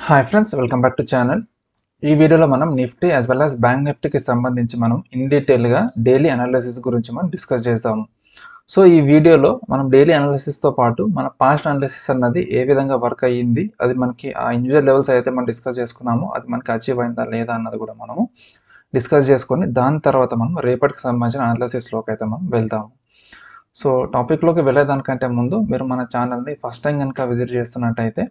Hi friends, welcome back to channel. ఈ వీడియోలో మనం Nifty as well as bank నిఫ్టీకి సంబంధించి మనం ఇన్ డీటెయిల్గా డైలీ అనాలిసిస్ గురించి మనం డిస్కస్ చేస్తాము. సో ఈ వీడియోలో మనం డైలీ అనాలిసిస్తో పాటు మన పాస్ట్ అనాలిసిస్ అన్నది ఏ విధంగా వర్క్ అయ్యింది, అది మనకి ఆ ఇండివిజువల్ లెవెల్స్ అయితే మనం డిస్కస్ చేసుకున్నామో అది మనకి అచీవ్ అయిందా లేదా అన్నది కూడా మనము డిస్కస్ చేసుకొని దాని తర్వాత మనం రేపటికి సంబంధించిన అనాలిసిస్లోకి అయితే మనం వెళ్తాము. సో టాపిక్లోకి వెళ్ళేదానికంటే ముందు మీరు మన ఛానల్ని ఫస్ట్ టైం కనుక విజిట్ చేస్తున్నట్టయితే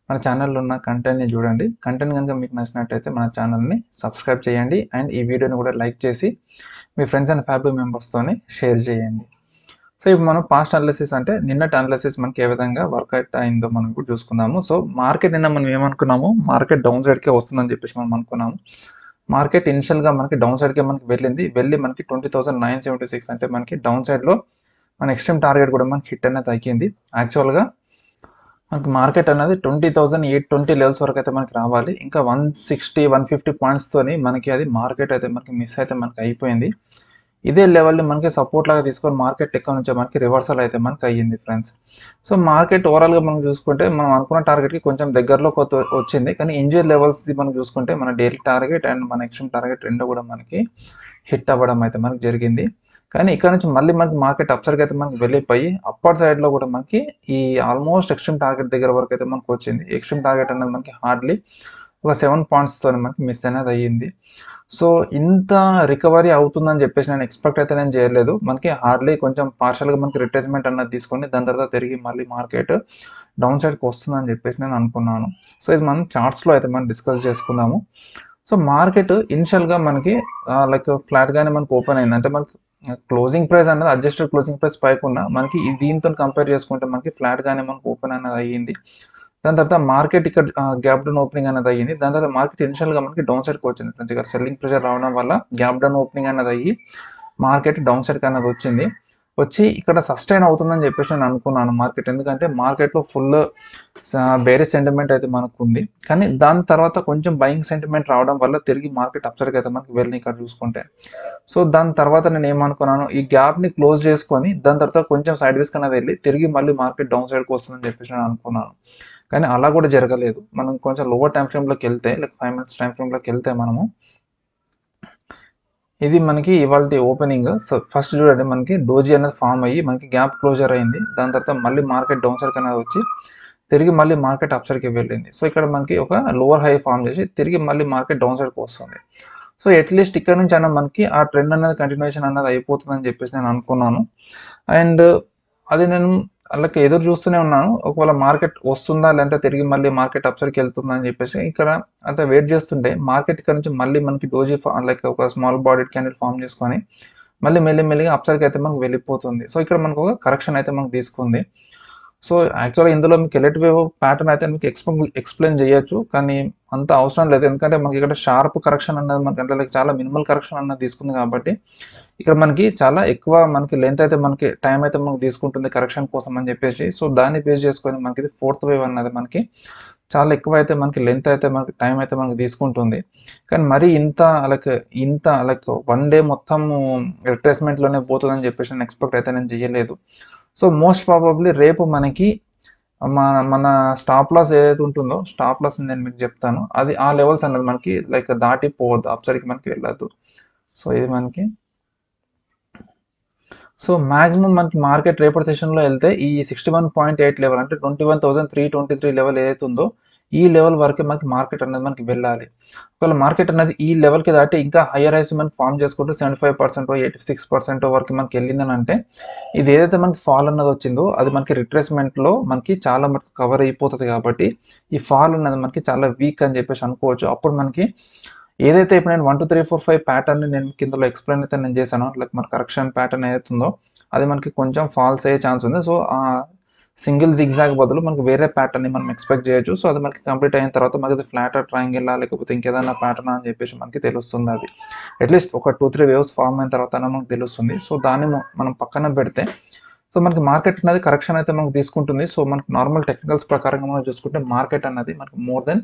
మన ఛానల్లో ఉన్న కంటెంట్ని చూడండి. కంటెంట్ కనుక మీకు నచ్చినట్టయితే మన ఛానల్ని సబ్స్క్రైబ్ చేయండి అండ్ ఈ వీడియోని కూడా లైక్ చేసి మీ ఫ్రెండ్స్ అండ్ ఫ్యామిలీ మెంబర్స్తోని షేర్ చేయండి. సో ఇప్పుడు మనం పాస్ట్ అనాలిసిస్ అంటే నిన్నటి అనాలిసిస్ మనకి ఏ విధంగా వర్కౌట్ అయిందో మనం ఇప్పుడు చూసుకుందాము. సో మార్కెట్ నిన్న మనం ఏమనుకున్నాము, మార్కెట్ డౌన్ సైడ్కే వస్తుందని చెప్పేసి మనం అనుకున్నాము. మార్కెట్ ఇనిషియల్గా మనకి డౌన్ సైడ్కే మనకి వెళ్ళి మనకి 20,976 అంటే మనకి డౌన్ సైడ్లో మన ఎక్స్ట్రీమ్ టార్గెట్ కూడా మనకి హిట్ అనేది తగ్గింది. యాక్చువల్గా మనకి మార్కెట్ అనేది 20,820 లెవెల్స్ వరకు అయితే మనకి రావాలి. ఇంకా 160-150 పాయింట్స్తోని మనకి అది మార్కెట్ అయితే మనకి మిస్ అయితే మనకి అయిపోయింది. ఇదే లెవెల్ని మనకి సపోర్ట్ లాగా తీసుకొని మార్కెట్ ఎక్కడ నుంచో మనకి రివర్సల్ అయితే మనకి అయ్యింది ఫ్రెండ్స్. సో మార్కెట్ ఓవరాల్గా మనం చూసుకుంటే మనం అనుకున్న టార్గెట్కి కొంచెం దగ్గరలో కొత్త వచ్చింది. కానీ ఇంజర్ లెవెల్స్ది మనం చూసుకుంటే మన డైలీ టార్గెట్ అండ్ మన ఎక్స్ట్రీమ్ టార్గెట్ రెండు కూడా మనకి హిట్ అవ్వడం అయితే మనకి జరిగింది. కానీ ఇక్కడ నుంచి మళ్ళీ మనకి మార్కెట్ అప్సైడ్కి అయితే మనకి వెళ్ళిపోయి అప్పర్ సైడ్లో కూడా మనకి ఈ ఆల్మోస్ట్ ఎక్స్ట్రీమ్ టార్గెట్ దగ్గర వరకు అయితే మనకు వచ్చింది. ఎక్స్ట్రీమ్ టార్గెట్ అనేది మనకి హార్డ్లీ ఒక 7 పాయింట్స్తో మనకి మిస్ అనేది అయ్యింది. సో ఇంత రికవరీ అవుతుందని చెప్పేసి నేను ఎక్స్పెక్ట్ అయితే నేను చేయలేదు. మనకి హార్డ్లీ కొంచెం పార్షల్గా మనకి రిట్రేస్మెంట్ అన్నది తీసుకొని దాని తర్వాత తిరిగి మళ్ళీ మార్కెట్ డౌన్ సైడ్కి వస్తుందని చెప్పేసి నేను అనుకున్నాను. సో ఇది మనం చార్ట్స్లో అయితే మనం డిస్కస్ చేసుకుందాము. సో మార్కెట్ ఇనిషియల్గా మనకి లైక్ ఫ్లాట్గానే మనకి ఓపెన్ అయింది. అంటే మనకి క్లోజింగ్ ప్రైస్ అనేది అడ్జస్టెడ్ క్లోజింగ్ ప్రైస్ పైకున్నా మనకి దీంతో కంపేర్ చేసుకుంటే మనకి ఫ్లాట్గానే మనకి ఓపెన్ అనేది అయ్యింది. దాని తర్వాత మార్కెట్ ఇక్కడ గ్యాప్ డౌన్ ఓపెనింగ్ అనేది అయ్యింది. దాని తర్వాత మార్కెట్ ఇనిషియల్గా మనకి డౌన్ సైడ్కి వచ్చింది ఫ్రెండ్స్. ఇక్కడ సెల్లింగ్ ప్రెషర్ రావడం వల్ల గ్యాప్ డౌన్ ఓపెనింగ్ అనేది అయ్యి మార్కెట్ డౌన్ సైడ్కి అనేది వచ్చింది. వచ్చి ఇక్కడ సస్టైన్ అవుతుందని చెప్పేసి నేను అనుకున్నాను మార్కెట్. ఎందుకంటే మార్కెట్లో ఫుల్ వేరే సెంటిమెంట్ అయితే మనకు ఉంది. కానీ దాని తర్వాత కొంచెం బయింగ్ సెంటిమెంట్ రావడం వల్ల తిరిగి మార్కెట్ అప్సైడ్కి అయితే మనకి వెళ్ళి ఇక్కడ చూసుకుంటే. సో దాని తర్వాత నేను ఏమనుకున్నాను, ఈ గ్యాప్ని క్లోజ్ చేసుకొని దాని తర్వాత కొంచెం సైడ్ వేస్ అనేది వెళ్ళి తిరిగి మళ్ళీ మార్కెట్ డౌన్ సైడ్కి వస్తుందని చెప్పేసి నేను అనుకున్నాను. కానీ అలా కూడా జరగలేదు. మనం కొంచెం లోవర్ టైం ఫ్రేమ్లోకి వెళ్తే లైక్ 5 minutes టైం ఫ్రేమ్లోకి వెళ్తే మనము ఇది మనకి ఇవాళ ఓపెనింగ్. సో ఫస్ట్ చూడండి మనకి డోజీ అనేది ఫామ్ అయ్యి మనకి గ్యాప్ క్లోజర్ అయింది. దాని తర్వాత మళ్ళీ మార్కెట్ డౌన్ సైడ్ అనేది వచ్చి తిరిగి మళ్ళీ మార్కెట్ అప్ సైడ్కి వెళ్ళింది. సో ఇక్కడ మనకి ఒక లోవర్ హై ఫామ్ చేసి తిరిగి మళ్ళీ మార్కెట్ డౌన్ సైడ్కి వస్తుంది. సో అట్లీస్ట్ ఇక్కడ నుంచి అయినా మనకి ఆ ట్రెండ్ అనేది కంటిన్యూషన్ అనేది అయిపోతుందని చెప్పేసి నేను అనుకున్నాను. అండ్ అది నేను అలాగే ఎదురు చూస్తూనే ఉన్నాను. ఒకవేళ మార్కెట్ వస్తుందా లేదంటే తిరిగి మళ్ళీ మార్కెట్ అప్సైడ్కి వెళ్తుందా అని చెప్పేసి ఇక్కడ అంతా వెయిట్ చేస్తుంటే మార్కెట్ ఇక్కడ నుంచి మళ్ళీ మనకి డోజీ లైక్ ఒక స్మాల్ బాడీ క్యాండిల్ ఫామ్ చేసుకొని మళ్ళీ మెల్లిగా అప్సైడ్కి అయితే మనకు వెళ్ళిపోతుంది. సో ఇక్కడ మనకు ఒక కరెక్షన్ అయితే మనకు తీసుకుంది. సో యాక్చువల్గా ఇందులో మీకు ఎలర్ట్ వేవ్ ప్యాటర్న్ అయితే మీకు ఎక్స్ప్లెయిన్ చేయొచ్చు, కానీ అంత అవసరం లేదు. ఎందుకంటే మనకి ఇక్కడ షార్ప్ కరెక్షన్ అన్నది మనకి అంటే లైక్ చాలా మినిమల్ కరెక్షన్ అన్నది తీసుకుంది కాబట్టి ఇక్కడ మనకి చాలా ఎక్కువ మనకి లెంత్ అయితే మనకి టైం అయితే మనకు తీసుకుంటుంది కరెక్షన్ కోసం అని చెప్పేసి. సో దాన్ని బేస్ చేసుకొని మనకి ఇది ఫోర్త్ వేవ్ అన్నది మనకి చాలా ఎక్కువ అయితే మనకి లెంత్ అయితే మనకి టైం అయితే మనకి తీసుకుంటుంది. కానీ మరీ ఇంత లైక్ 1 day మొత్తం రిట్రేస్మెంట్లోనే పోతుందని చెప్పేసి నేను ఎక్స్పెక్ట్ అయితే నేను చేయలేదు. సో మోస్ట్ ప్రాబబ్లీ రేపు మనకి మన స్టాప్ లాస్ ఏదైతే ఉంటుందో స్టాప్ లాస్ నేను మీకు చెప్తాను. అది ఆ లెవెల్స్ అనేది మనకి లైక్ దాటిపోవద్దు, అప్సైడ్కి మనకి వెళ్ళద్దు. సో ఇది మనకి సో మాక్సిమం మనకి మార్కెట్ రేపటి సెషన్లో వెళ్తే ఈ 61.8 లెవెల్ అంటే 21,323 లెవెల్ ఏదైతే ఉందో ఈ లెవెల్ వరకే మనకి మార్కెట్ అనేది మనకి వెళ్ళాలి. ఒకవేళ మార్కెట్ అనేది ఈ లెవెల్కి దాటి ఇంకా హయ్యర్ హైస్ మనకి ఫామ్ చేసుకుంటూ 75%, 86% వరకు మనకి వెళ్ళిందని అంటే ఇది ఏదైతే మనకి ఫాల్ అన్నది వచ్చిందో అది మనకి రిట్రేస్మెంట్లో మనకి చాలా మనకి కవర్ అయిపోతుంది. కాబట్టి ఈ ఫాల్ అన్నది మనకి చాలా వీక్ అని చెప్పేసి అనుకోవచ్చు. అప్పుడు మనకి ఏదైతే ఇప్పుడు నేను 1 2 3 4 5 ప్యాటర్న్ నేను కిందలో ఎక్స్ప్లెయిన్ అయితే నేను చేశాను, లైక్ మన కరెక్షన్ ప్యాటర్న్ ఏదైతుందో అది మనకి కొంచెం ఫాల్స్ అయ్యే ఛాన్స్ ఉంది. సో ఆ సింగిల్ జిగ్జాగ్ బదులు మనకి వేరే ప్యాటర్న్ని మనం ఎక్స్పెక్ట్ చేయొచ్చు. సో అది మనకి కంప్లీట్ అయిన తర్వాత మనకి ఫ్లాటర్ ట్రయాంగిల్ లేకపోతే ఇంకేదైనా ప్యాటర్న్ అని చెప్పేసి మనకి తెలుస్తుంది. అది అట్లీస్ట్ ఒక 2-3 వేవ్స్ ఫామ్ అయిన తర్వాత మనకు తెలుస్తుంది. సో దాన్ని మనం పక్కన పెడితే సో మనకి మార్కెట్ అనేది కరెక్షన్ అయితే మనకు తీసుకుంటుంది. సో మనకి నార్మల్ టెక్నికల్స్ ప్రకారంగా మనం చూసుకుంటే మార్కెట్ అనేది మనకి మోర్ దెన్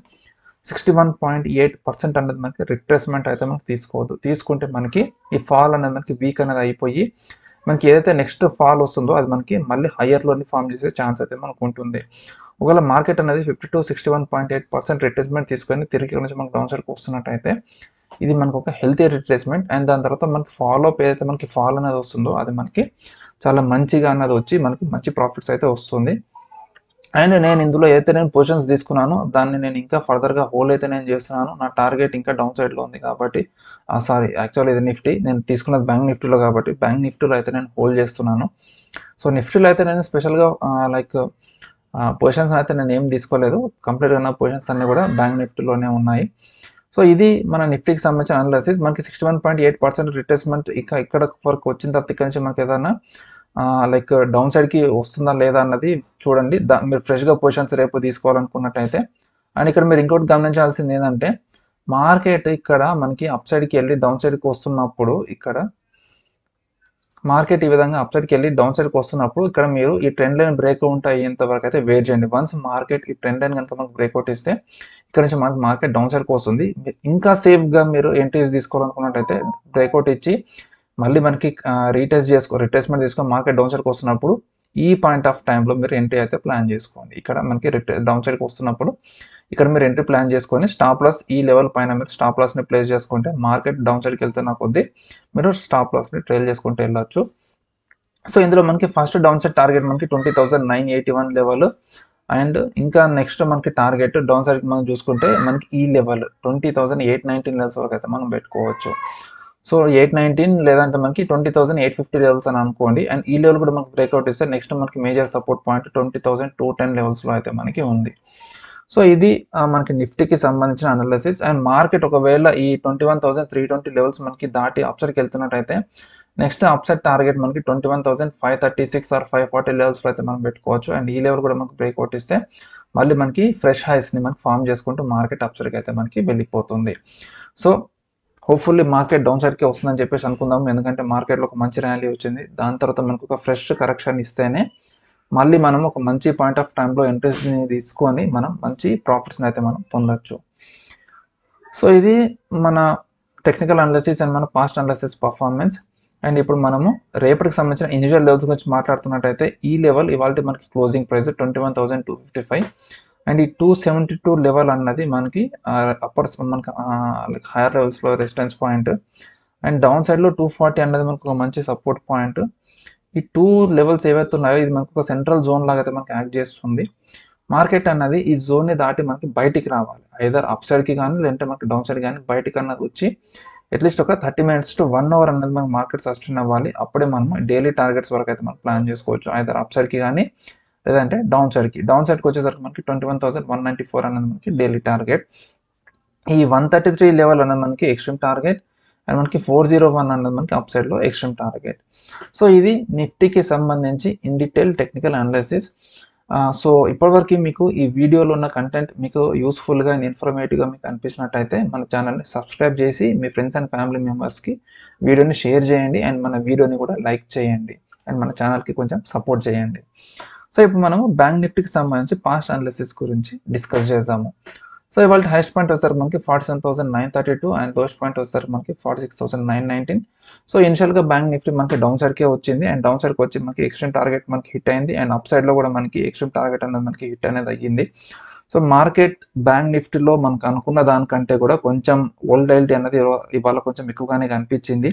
61.8% అనేది మనకి రిట్రేస్మెంట్ అయితే మనకి తీసుకుంటే మనకి ఈ ఫాల్ అనేది మనకి వీక్ అనేది అయిపోయి మనకి ఏదైతే నెక్స్ట్ ఫాల్ వస్తుందో అది మనకి మళ్ళీ హయ్యర్లోని ఫామ్ చేసే ఛాన్స్ అయితే మనకు ఉంటుంది. ఒకవేళ మార్కెట్ అనేది 52-61.8% రిట్రేస్మెంట్ తీసుకొని తిరిగి ఇక్కడ నుంచి మనకు డౌన్ సైడ్కి వస్తున్నట్టయితే ఇది మనకు ఒక హెల్తీ రిట్రేస్మెంట్. అండ్ దాని తర్వాత మనకి ఫాలో అప్ ఏదైతే మనకి ఫాల్ అనేది వస్తుందో అది మనకి చాలా మంచిగా అన్నది వచ్చి మనకి మంచి ప్రాఫిట్స్ అయితే వస్తుంది. అండ్ నేను ఇందులో ఏదైతే నేను పొజిషన్స్ తీసుకున్నానో దాన్ని నేను ఇంకా ఫర్దర్గా హోల్డ్ అయితే నేను చేస్తున్నాను. నా టార్గెట్ ఇంకా డౌన్ సైడ్లో ఉంది కాబట్టి సారీ, యాక్చువల్లీ ఇది నిఫ్టీ, నేను తీసుకున్నది బ్యాంక్ నిఫ్టీలో కాబట్టి బ్యాంక్ నిఫ్టీలో అయితే నేను హోల్డ్ చేస్తున్నాను. సో నిఫ్టీలో అయితే నేను స్పెషల్గా లైక్ పొజిషన్స్ అయితే నేను ఏం తీసుకోలేదు. కంప్లీట్గా నా పొజిషన్స్ అన్నీ కూడా బ్యాంక్ నిఫ్టీలోనే ఉన్నాయి. సో ఇది మన నిఫ్టీకి సంబంధించిన అనాలిసిస్. మనకి 61.8% రిట్రేస్మెంట్ ఇక్కడ వరకు వచ్చిన తర్వాత ఇక్కడ నుంచి మనకి ఏదైనా లైక్ డౌన్ సైడ్కి వస్తుందా లేదా అన్నది చూడండి. మీరు ఫ్రెష్గా పొజిషన్స్ రేపు తీసుకోవాలనుకున్నట్టయితే. అండ్ ఇక్కడ మీరు ఇంకోటి గమనించాల్సింది ఏంటంటే మార్కెట్ ఇక్కడ మనకి అప్ సైడ్కి వెళ్ళి డౌన్ సైడ్కి వస్తున్నప్పుడు ఇక్కడ మార్కెట్ ఈ విధంగా అప్ సైడ్కి వెళ్ళి డౌన్ సైడ్కి వస్తున్నప్పుడు ఇక్కడ మీరు ఈ ట్రెండ్ లైన్ బ్రేక్అవుట్ అయ్యేంత వరకు అయితే వెయిట్ చేయండి. వన్స్ మార్కెట్ ఈ ట్రెండ్ లైన్ కనుక మనకు బ్రేక్అవుట్ ఇస్తే ఇక్కడ నుంచి మనకు మార్కెట్ డౌన్ సైడ్కి వస్తుంది. ఇంకా సేఫ్గా మీరు ఎంట్రీస్ తీసుకోవాలనుకున్నట్టయితే బ్రేక్అవుట్ ఇచ్చి మళ్ళీ మనకి రిట్రేస్మెంట్ తీసుకొని మార్కెట్ డౌన్ సైడ్కి వస్తున్నప్పుడు ఈ పాయింట్ ఆఫ్ టైంలో మీరు ఎంట్రీ అయితే ప్లాన్ చేసుకోండి. ఇక్కడ మనకి డౌన్ సైడ్కి వస్తున్నప్పుడు ఇక్కడ మీరు ఎంట్రీ ప్లాన్ చేసుకొని స్టాప్ లాస్ ఈ లెవెల్ పైన మీరు స్టాప్ లాస్ని ప్లేస్ చేసుకుంటే మార్కెట్ డౌన్ సైడ్కి వెళ్తున్న కొద్దీ మీరు స్టాప్ లాస్ని ట్రైల్ చేసుకుంటూ వెళ్ళొచ్చు. సో ఇందులో మనకి ఫస్ట్ డౌన్ సైడ్ టార్గెట్ మనకి 20,981 లెవెల్. అండ్ ఇంకా నెక్స్ట్ మనకి టార్గెట్ డౌన్ సైడ్కి మనం చూసుకుంటే మనకి ఈ లెవెల్ 20,819 లెవెల్స్ వరకు అయితే మనం పెట్టుకోవచ్చు. సో 819 లేదంటే మనకి 20,850 లెవెల్స్ అని అనుకోండి. అండ్ ఈ లెవెల్ కూడా మనకి బ్రేక్అవుట్ ఇస్తే నెక్స్ట్ మనకి మేజర్ సపోర్ట్ పాయింట్ 20,210 లెవెల్స్లో అయితే మనకి ఉంది. సో ఇది మనకి నిఫ్టీకి సంబంధించిన అనాలిసిస్. అండ్ మార్కెట్ ఒకవేళ ఈ 21,320 లెవెల్స్ మనకి దాటి అప్సైడ్కి వెళ్తున్నట్టయితే నెక్స్ట్ అప్సైడ్ టార్గెట్ మనకి 21,536 ఆర్ 540 లెవెల్స్లో అయితే మనం పెట్టుకోవచ్చు. అండ్ ఈ లెవెల్ కూడా మనకి బ్రేక్అవుట్ ఇస్తే మళ్ళీ మనకి ఫ్రెష్ హైస్ని మనకి ఫామ్ చేసుకుంటూ మార్కెట్ అప్సైడ్కి అయితే మనకి వెళ్ళిపోతుంది. సో హోప్ఫుల్లీ మార్కెట్ డౌన్ సైడ్కి వస్తుందని చెప్పేసి అనుకుందాము. ఎందుకంటే మార్కెట్లో ఒక మంచి ర్యాలీ వచ్చింది. దాని తర్వాత మనకు ఒక ఫ్రెష్ కరెక్షన్ ఇస్తేనే మళ్ళీ మనం ఒక మంచి పాయింట్ ఆఫ్ టైంలో ఎంట్రీస్ని తీసుకొని మనం మంచి ప్రాఫిట్స్ని అయితే మనం పొందొచ్చు. సో ఇది మన టెక్నికల్ అనాలిసిస్ అండ్ మన పాస్ట్ అనాలిసిస్ పర్ఫార్మెన్స్. అండ్ ఇప్పుడు మనము రేపటికి సంబంధించిన ఇండివిజువల్ లెవెల్స్ గురించి మాట్లాడుతున్నట్టయితే ఈ లెవెల్ ఇవాళ మనకి క్లోజింగ్ ప్రైస్ 21,255. అండ్ ఈ 272 లెవెల్ అన్నది మనకి అప్పర్ మనకి లైక్ హైయర్ లెవెల్స్లో రెసిస్టెన్స్ పాయింట్. అండ్ డౌన్ సైడ్లో 240 అన్నది మనకు ఒక మంచి సపోర్ట్ పాయింట్. ఈ 2 లెవెల్స్ ఏవైతే ఉన్నాయో ఇది మనకు ఒక సెంట్రల్ జోన్ లాగా అయితే మనకి యాక్ట్ చేస్తుంది. మార్కెట్ అన్నది ఈ జోన్ని దాటి మనకి బయటికి రావాలి. ఐదర్ అప్ సైడ్కి కానీ లేదంటే మనకి డౌన్ సైడ్ కానీ బయటికి అన్నది వచ్చి అట్లీస్ట్ ఒక 30 minutes to 1 hour అన్నది మనకి మార్కెట్ సస్టైన్ అవ్వాలి. అప్పుడే మనం డైలీ టార్గెట్స్ వరకు అయితే మనం ప్లాన్ చేసుకోవచ్చు. ఐదర్ అప్ సైడ్కి కానీ లేదంటే డౌన్ సైడ్కి వచ్చేసరికి మనకి 21,194 అన్నది మనకి డైలీ టార్గెట్. ఈ 133 లెవెల్ అన్నది మనకి ఎక్స్ట్రీమ్ టార్గెట్. అండ్ మనకి 401 అన్నది మనకి అప్ సైడ్లో ఎక్స్ట్రీమ్ టార్గెట్. సో ఇది నిఫ్టీకి సంబంధించి in detail technical analysis. So ఇప్పటివరకు మీకు ఈ వీడియోలో ఉన్న కంటెంట్ మీకు యూస్ఫుల్గా అండ్ ఇన్ఫర్మేటివ్గా మీకు అనిపించినట్టయితే మన ఛానల్ని సబ్స్క్రైబ్ చేసి మీ ఫ్రెండ్స్ అండ్ ఫ్యామిలీ మెంబర్స్కి వీడియోని షేర్ చేయండి. అండ్ మన వీడియోని కూడా లైక్ చేయండి. అండ్ మన ఛానల్కి కొంచెం సపోర్ట్ చేయండి. సో ఇప్పుడు మనము బ్యాంక్ నిఫ్టీకి సంబంధించి పాస్ట్ అనాలిసిస్ గురించి డిస్కస్ చేద్దాము. సో ఇవాళ హైయెస్ట్ పాయింట్ వచ్చేసరికి మనకి 47,932 అండ్ లోయెస్ట్ పాయింట్ వచ్చేసరికి మనకి 46,919. సో ఇనిషియల్గా బ్యాంక్ నిఫ్టీ మనకి డౌన్ సైడ్కే వచ్చింది. అండ్ డౌన్ సైడ్కి వచ్చి మనకి ఎక్స్ట్రీమ్ టార్గెట్ మనకి హిట్ అయింది. అండ్ అప్ సైడ్లో కూడా మనకి ఎక్స్ట్రీమ్ టార్గెట్ అనేది మనకి హిట్ అనేది అయ్యింది. సో మార్కెట్ బ్యాంక్ నిఫ్టీలో మనకు అనుకున్న దానికంటే కూడా కొంచెం వోల్టైలిటీ అనేది ఇవాళ కొంచెం ఎక్కువగానే కనిపించింది.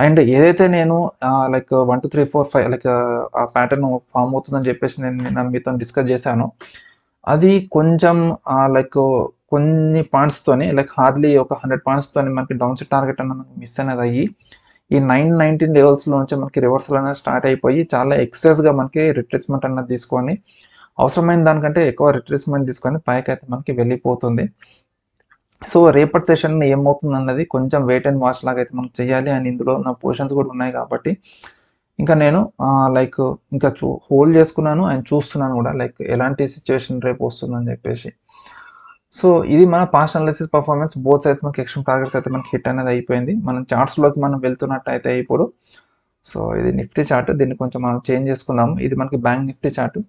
అండ్ ఏదైతే నేను లైక్ 1 2 3 4 5 లైక్ ఆ ప్యాటర్న్ ఫామ్ అవుతుందని చెప్పేసి నేను మీతో డిస్కస్ చేశాను. అది కొంచెం లైక్ కొన్ని పాయింట్స్తోని లైక్ హార్డ్లీ ఒక 100 పాయింట్స్తోని మనకి డౌన్ సైడ్ టార్గెట్ అన్నది మనకి మిస్ అనేది అయ్యి ఈ 919 లెవెల్స్లో నుంచి మనకి రివర్సల్ అనేది స్టార్ట్ అయిపోయి చాలా ఎక్సెస్గా మనకి రిట్రేస్మెంట్ అన్నది తీసుకొని అవసరమైన దానికంటే ఎక్కువ రిట్రేస్మెంట్ తీసుకొని పైకి అయితే మనకి వెళ్ళిపోతుంది. సో రేపటి సెషన్ ఏమవుతుంది అన్నది కొంచెం వెయిట్ అండ్ వాచ్ లాగా అయితే మనం చేయాలి. అండ్ ఇందులో నా పొజిషన్స్ కూడా ఉన్నాయి కాబట్టి ఇంకా నేను లైక్ ఇంకా హోల్డ్ చేసుకున్నాను అండ్ చూస్తున్నాను కూడా లైక్ ఎలాంటి సిచ్యువేషన్ రేపు వస్తుందని చెప్పేసి. సో ఇది మన పాస్ట్ అనాలిసిస్ పర్ఫార్మెన్స్. బోత్ అయితే మనకి ఎక్స్ట్రీమ్ టార్గెట్స్ అయితే మనకి హిట్ అనేది అయిపోయింది. మనం చార్ట్స్లోకి మనం వెళ్తున్నట్టు అయితే ఇప్పుడు. సో ఇది నిఫ్టీ చార్ట్, దీన్ని కొంచెం మనం చేంజ్ చేసుకుందాము. ఇది మనకి bank Nifty chart.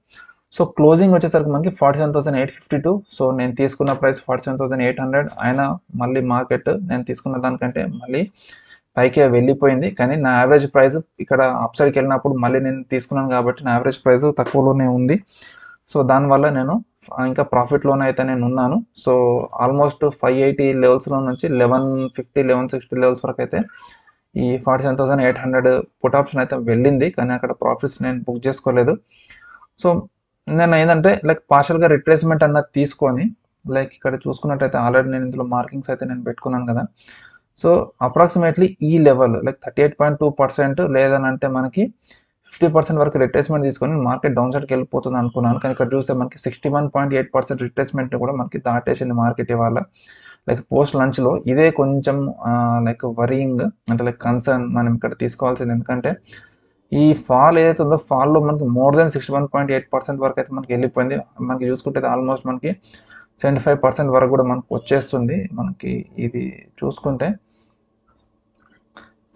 So closing వచ్చేసరికి మనకి 47,852. సో నేను తీసుకున్న ప్రైస్ 47,800. అయినా మళ్ళీ మార్కెట్ నేను తీసుకున్న దానికంటే మళ్ళీ పైకి వెళ్ళిపోయింది. కానీ నా యావరేజ్ ప్రైస్ ఇక్కడ అప్ సైడ్కి వెళ్ళినప్పుడు మళ్ళీ నేను తీసుకున్నాను కాబట్టి నా యావరేజ్ ప్రైస్ తక్కువలోనే ఉంది. సో దానివల్ల నేను ఇంకా ప్రాఫిట్లోనే అయితే నేను ఉన్నాను. సో ఆల్మోస్ట్ 580 లెవెల్స్లో నుంచి 1150 1160 లెవెల్స్ వరకు అయితే ఈ 47,800 పుట్ ఆప్షన్ అయితే వెళ్ళింది. కానీ అక్కడ ప్రాఫిట్స్ నేను బుక్ చేసుకోలేదు. సో నేను ఏంటంటే లైక్ పార్షల్గా రిట్రేస్మెంట్ అన్నది తీసుకొని లైక్ ఇక్కడ చూసుకున్నట్టయితే ఆల్రెడీ నేను ఇందులో మార్కింగ్స్ అయితే నేను పెట్టుకున్నాను కదా. సో అప్రాక్సిమేట్లీ ఈ లెవెల్ లైక్ 38.2% లేదనంటే మనకి 50% వరకు రిట్రేస్మెంట్ తీసుకొని మార్కెట్ డౌన్ సైడ్కి వెళ్ళిపోతుంది అనుకున్నాను. కానీ ఇక్కడ చూస్తే మనకి 61.8% రిట్రేస్మెంట్ కూడా మనకి దాటేసింది మార్కెట్ ఇవాళ. లైక్ పోస్ట్ లంచ్లో ఇదే కొంచెం లైక్ వరింగ్ అంటే లైక్ కన్సర్న్ మనం ఇక్కడ తీసుకోవాల్సింది. ఎందుకంటే ఈ ఫాల్ ఏదైతే ఉందో ఫాల్లో మనకి మోర్ దెన్ 61.8% వరకు అయితే మనకి వెళ్ళిపోయింది. మనకి చూసుకుంటే ఆల్మోస్ట్ మనకి 75% వరకు కూడా మనకు వచ్చేస్తుంది. మనకి ఇది చూసుకుంటే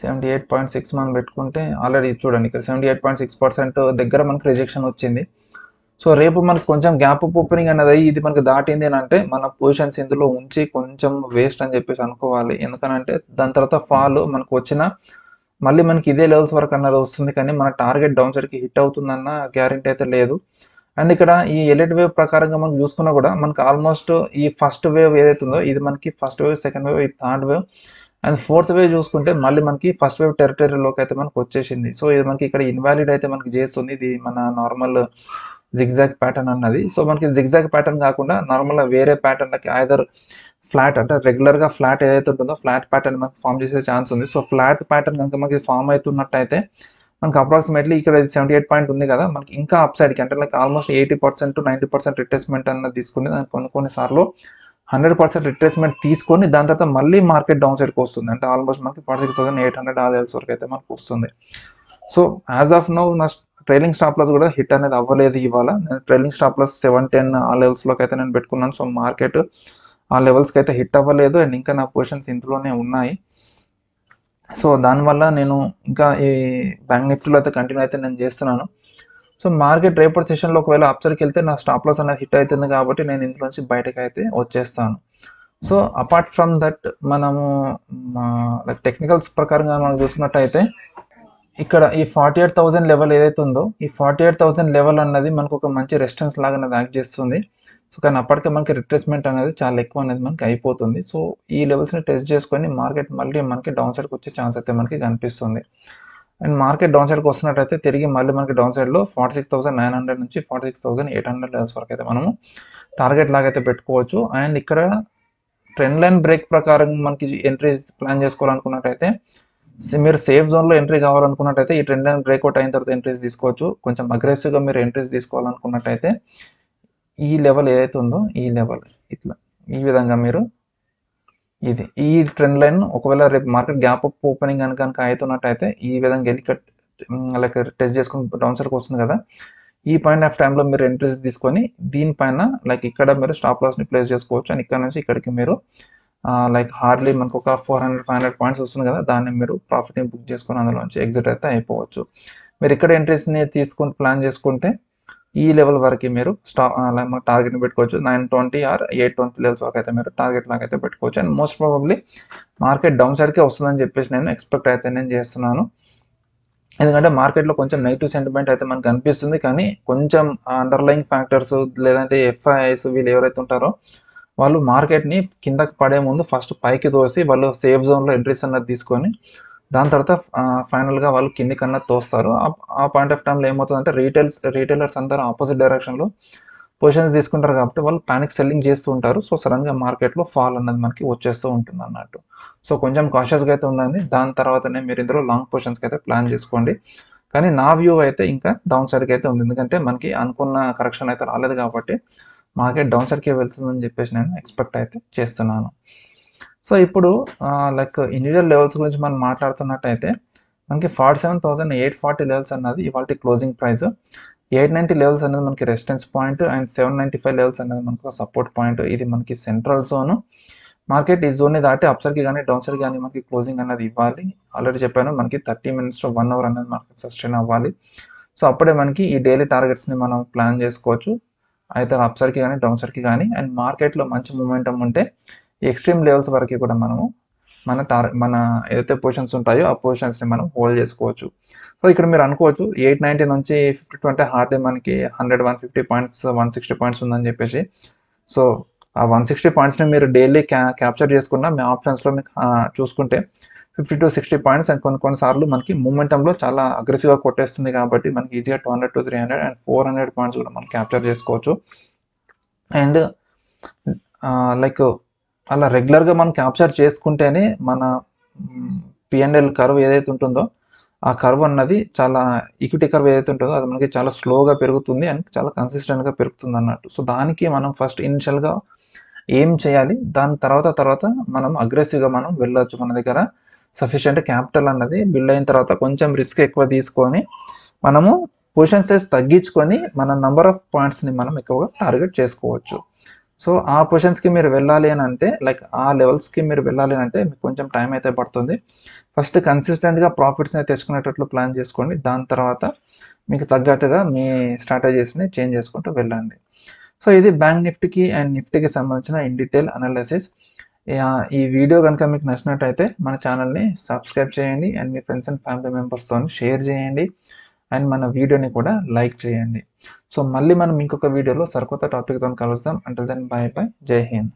78.6 మనం పెట్టుకుంటే ఆల్రెడీ చూడండి ఇక్కడ 78.6% దగ్గర మనకి రిజెక్షన్ వచ్చింది. సో రేపు మనకి కొంచెం గ్యాప్ అప్ ఓపెనింగ్ అనేది ఇది మనకి దాటింది అని అంటే మన పొజిషన్స్ ఇందులో ఉంచి కొంచెం వేస్ట్ అని చెప్పేసి అనుకోవాలి. ఎందుకనంటే దాని తర్వాత ఫాల్ మనకు వచ్చిన మళ్ళీ మనకి ఇదే లెవెల్స్ వరకు అన్నది వస్తుంది. కానీ మన టార్గెట్ డౌన్ సైడ్కి హిట్ అవుతుందన్న గ్యారెంటీ అయితే లేదు. అండ్ ఇక్కడ ఈ ఎలిట్ వేవ్ ప్రకారంగా మనం చూసుకున్నా కూడా మనకి ఆల్మోస్ట్ ఈ ఫస్ట్ వేవ్ ఏదైతే ఉందో ఇది మనకి ఫస్ట్ వేవ్, సెకండ్ వేవ్, ఈ third wave and fourth wave చూసుకుంటే మళ్ళీ మనకి ఫస్ట్ వేవ్ టెరిటరీలోకి అయితే మనకు వచ్చేసింది. సో ఇది మనకి ఇక్కడ ఇన్వాలిడ్ అయితే మనకి చేస్తుంది. ఇది మన నార్మల్ జిగ్జాగ్ ప్యాటర్న్ అన్నది. సో మనకి జిగ్జాగ్ ప్యాటర్న్ కాకుండా నార్మల్గా వేరే ప్యాటర్న్లకి ఐదర్ ఫ్లాట్ అంటే రెగ్యులర్గా ఫ్లాట్ ఏదైతే ఉంటుందో ఫ్లాట్ ప్యాటర్న్ మనకి ఫామ్ చేసే ఛాన్స్ ఉంది. సో ఫ్లాట్ ప్యాటర్న్ కనుక మనకి ఫామ్ అవుతున్నట్టయితే మనకి అప్రాక్సిమేట్లీ ఇక్కడ 78 పాయింట్ ఉంది కదా, మనకి ఇంకా అప్ సైడ్కి అంటే లైక్ ఆల్మోస్ట్ 80% to 90% రిట్రేస్మెంట్ అన్నది తీసుకుని దాని కొన్నిసార్లు 100% రిట్రేస్మెంట్ తీసుకొని దాని తర్వాత మళ్ళీ మార్కెట్ డౌన్ సైడ్కి వస్తుంది. అంటే ఆల్మోస్ట్ మనకి 46,800 ఆ లెవెల్స్ వరకు అయితే మనకు వస్తుంది. సో యాజ్ ఆఫ్ నౌ నా ట్రైలింగ్ స్టాప్ లాస్ కూడా హిట్ అనేది అవ్వలేదు ఇవాళ. నేను ట్రైలింగ్ స్టాప్ లాస్ 710 ఆ లెవెల్స్లోకి అయితే నేను పెట్టుకున్నాను. సో మార్కెట్ ఆ లెవెల్స్కి అయితే హిట్ అవ్వలేదు అండ్ ఇంకా నా పొజిషన్స్ ఇందులోనే ఉన్నాయి. సో దానివల్ల నేను ఇంకా ఈ బ్యాంక్ నిఫ్టీలో అయితే కంటిన్యూ అయితే నేను చేస్తున్నాను. సో మార్కెట్ రేపటి సెషన్లో ఒకవేళ అప్సర్కి వెళ్తే నా స్టాప్ లాస్ అనేది హిట్ అవుతుంది కాబట్టి నేను ఇందులోంచి బయటకు అయితే వచ్చేస్తాను. సో అపార్ట్ ఫ్రమ్ దట్ మనము లైక్ టెక్నికల్స్ ప్రకారంగా మనం చూసుకున్నట్టయితే ఇక్కడ ఈ 48,000 లెవెల్ ఏదైతే ఉందో ఈ 48,000 లెవెల్ అన్నది మనకు ఒక మంచి రెసిస్టెన్స్ లాగా అనేది యాక్ట్ చేస్తుంది. సో కానీ అప్పటికే మనకి రిట్రేస్మెంట్ అనేది చాలా ఎక్కువ అనేది మనకి అయిపోతుంది. సో ఈ లెవెల్స్ని టెస్ట్ చేసుకొని మార్కెట్ మళ్ళీ మనకి డౌన్ సైడ్కి వచ్చే ఛాన్స్ అయితే మనకి కనిపిస్తుంది. అండ్ మార్కెట్ డౌన్ సైడ్కి వస్తున్నట్టయితే తిరిగి మళ్ళీ మనకి డౌన్ సైడ్లో 46,900 నుంచి 46,800 లెవెల్స్ వరకు అయితే మనము టార్గెట్ లాగా అయితే పెట్టుకోవచ్చు. అండ్ ఇక్కడ ట్రెండ్ లైన్ బ్రేక్ ప్రకారం మనకి ఎంట్రీ ప్లాన్ చేసుకోవాలనుకున్నట్టయితే మీరు సేఫ్ జోన్లో ఎంట్రీ కావాలనుకున్నట్టయితే ఈ ట్రెండ్ లైన్ బ్రేక్అవుట్ అయిన తర్వాత ఎంట్రీస్ తీసుకోవచ్చు. కొంచెం అగ్రెసివ్గా మీరు ఎంట్రీస్ తీసుకోవాలనుకున్నట్టయితే ఈ లెవెల్ ఏదైతే ఉందో ఈ లెవెల్ ఇట్లా ఈ విధంగా మీరు ఈ ట్రెండ్ లైన్ ఒకవేళ రేపు మార్కెట్ గ్యాప్ అప్ ఓపెనింగ్ కనుక అవుతున్నట్టయితే ఈ విధంగా వెళ్ళి లైక్ టెస్ట్ చేసుకుని డౌన్ సైడ్కి వస్తుంది కదా, ఈ పాయింట్ ఆఫ్ టైంలో మీరు ఎంట్రీస్ తీసుకొని దీనిపైన లైక్ ఇక్కడ మీరు స్టాప్ లాస్ని ప్లేస్ చేసుకోవచ్చు. అండ్ ఇక్కడ నుంచి ఇక్కడికి మీరు లైక్ హార్డ్లీ మనకు ఒక 400-500 పాయింట్స్ వస్తుంది కదా, దాన్ని మీరు ప్రాఫిట్ని బుక్ చేసుకొని అందులోంచి ఎగ్జిట్ అయితే అయిపోవచ్చు. మీరు ఇక్కడ ఎంట్రీస్ని తీసుకొని ప్లాన్ చేసుకుంటే ఈ లెవెల్ వరకు మీరు టార్గెట్ని పెట్టుకోవచ్చు. 920 ఆర్ 820 లెవెల్స్ వరకు అయితే మీరు టార్గెట్ లాగా అయితే పెట్టుకోవచ్చు. And most probably market down సైడ్కే వస్తుందని చెప్పేసి నేను ఎక్స్పెక్ట్ అయితే నేను చేస్తున్నాను. ఎందుకంటే మార్కెట్లో కొంచెం నెగిటివ్ సెంటిమెంట్ అయితే మనకు కనిపిస్తుంది. కానీ కొంచెం అండర్లయింగ్ ఫ్యాక్టర్స్ లేదంటే ఎఫ్ఐఐస్ వీళ్ళు ఎవరైతే ఉంటారో వాళ్ళు మార్కెట్ని కిందకి పడే ముందు ఫస్ట్ పైకి తోసి వాళ్ళు సేఫ్ జోన్లో ఎంట్రీస్ అన్నది తీసుకొని దాని తర్వాత ఫైనల్గా వాళ్ళు కిందికి అన్నది తోస్తారు. ఆ పాయింట్ ఆఫ్ టైంలో ఏమవుతుందంటే రీటైలర్స్ అందరూ ఆపోజిట్ డైరెక్షన్లో పొజిషన్స్ తీసుకుంటారు కాబట్టి వాళ్ళు పానిక్ సెల్లింగ్ చేస్తూ ఉంటారు. సో సడన్గా మార్కెట్లో ఫాల్ అన్నది మనకి వచ్చేస్తూ ఉంటుంది అన్నట్టు. సో కొంచెం కాషియస్గా అయితే ఉండండి. దాని తర్వాతనే మీరు ఇందులో లాంగ్ పొజిషన్స్కి అయితే ప్లాన్ చేసుకోండి. కానీ నా వ్యూ అయితే ఇంకా డౌన్ సైడ్కి అయితే ఉంది. ఎందుకంటే మనకి అనుకున్న కరెక్షన్ అయితే రాలేదు కాబట్టి మార్కెట్ డౌన్ సైడ్కి వెళ్తుందని చెప్పేసి నేను ఎక్స్పెక్ట్ అయితే చేస్తున్నాను. సో ఇప్పుడు లైక్ ఇండివిజువల్ లెవెల్స్ గురించి మనం మాట్లాడుతున్నట్టయితే మనకి 47,840 లెవెల్స్ అన్నది ఇవాళ క్లోజింగ్ ప్రైస్. 890 లెవెల్స్ అనేది మనకి రెసిస్టెన్స్ పాయింట్ అండ్ 795 లెవెల్స్ అనేది మనకు సపోర్ట్ పాయింట్. ఇది మనకి సెంట్రల్ జోన్. మార్కెట్ ఈ జోన్ని దాటి అప్సైడ్కి కానీ డౌన్ సైడ్ కానీ మనకి క్లోజింగ్ అనేది ఇవ్వాలి. ఆల్రెడీ చెప్పాను మనకి 30 minutes to 1 hour అనేది మనకి సస్టైన్ అవ్వాలి. సో అప్పుడే మనకి ఈ డైలీ టార్గెట్స్ని మనం ప్లాన్ చేసుకోవచ్చు. అయితే అప్ సైడ్కి కానీ డౌన్ సైడ్కి కానీ. అండ్ మార్కెట్లో మంచి మూమెంటం ఉంటే ఎక్స్ట్రీమ్ లెవెల్స్ వరకు కూడా మనము మన ఏదైతే పొజిషన్స్ ఉంటాయో ఆ పొజిషన్స్ని మనం హోల్డ్ చేసుకోవచ్చు. సో ఇక్కడ మీరు అనుకోవచ్చు 890 నుంచి 52 అంటే హార్డ్లీ మనకి 100 150 పాయింట్స్ 160 పాయింట్స్ ఉందని చెప్పేసి. సో ఆ 160 పాయింట్స్ని మీరు డైలీ క్యాప్చర్ చేసుకున్న మీ ఆప్షన్స్లో మీకు చూసుకుంటే 50 to 60 పాయింట్స్ అండ్ కొన్నిసార్లు మనకి మూమెంటంలో చాలా అగ్రెసివ్గా కొట్టేస్తుంది కాబట్టి మనకి ఈజీగా 200 to 300 అండ్ 400 పాయింట్స్ కూడా మనం క్యాప్చర్ చేసుకోవచ్చు. అండ్ లైక్ అలా రెగ్యులర్గా మనం క్యాప్చర్ చేసుకుంటేనే మన పిఎన్ఎల్ కర్వ్ ఏదైతే ఉంటుందో ఆ కర్వ్ అన్నది చాలా ఈక్విటీ కర్వ్ ఏదైతే ఉంటుందో అది మనకి చాలా స్లోగా పెరుగుతుంది అండ్ చాలా కన్సిస్టెంట్గా పెరుగుతుంది అన్నట్టు. సో దానికి మనం ఫస్ట్ ఇనిషియల్గా ఏం చేయాలి, దాని తర్వాత మనం అగ్రెసివ్గా మనం వెళ్ళొచ్చు. మన దగ్గర సఫిషియెంట్ క్యాపిటల్ అన్నది బిల్డ్ అయిన తర్వాత కొంచెం రిస్క్ ఎక్కువ తీసుకొని మనము పొజిషన్ సైజ్ తగ్గించుకొని మన నెంబర్ ఆఫ్ పాయింట్స్ని మనం ఎక్కువగా టార్గెట్ చేసుకోవచ్చు. సో ఆ పొజిషన్స్కి మీరు వెళ్ళాలి అని అంటే లైక్ ఆ లెవెల్స్కి మీరు వెళ్ళాలి అని అంటే మీకు కొంచెం టైం అయితే పడుతుంది. ఫస్ట్ కన్సిస్టెంట్గా ప్రాఫిట్స్ని తెచ్చుకునేటట్లు ప్లాన్ చేసుకోండి. దాని తర్వాత మీకు తగ్గట్టుగా మీ స్ట్రాటజీస్ని చేంజ్ చేసుకుంటూ వెళ్ళండి. సో ఇది బ్యాంక్ నిఫ్టీకి అండ్ నిఫ్టీకి సంబంధించిన ఇన్ డీటెయిల్ అనాలిసిస్. ఈ వీడియో కనుక మీకు నచ్చినట్టయితే మన ఛానల్ని సబ్స్క్రైబ్ చేయండి and me friends and family మెంబర్స్తో షేర్ చేయండి అండ్ మన వీడియోని కూడా లైక్ చేయండి. సో మళ్ళీ మనం ఇంకొక వీడియోలో సరికొత్త టాపిక్తో కలుద్దాం. అంటిల్ దెన్ బై బై, జై హింద్.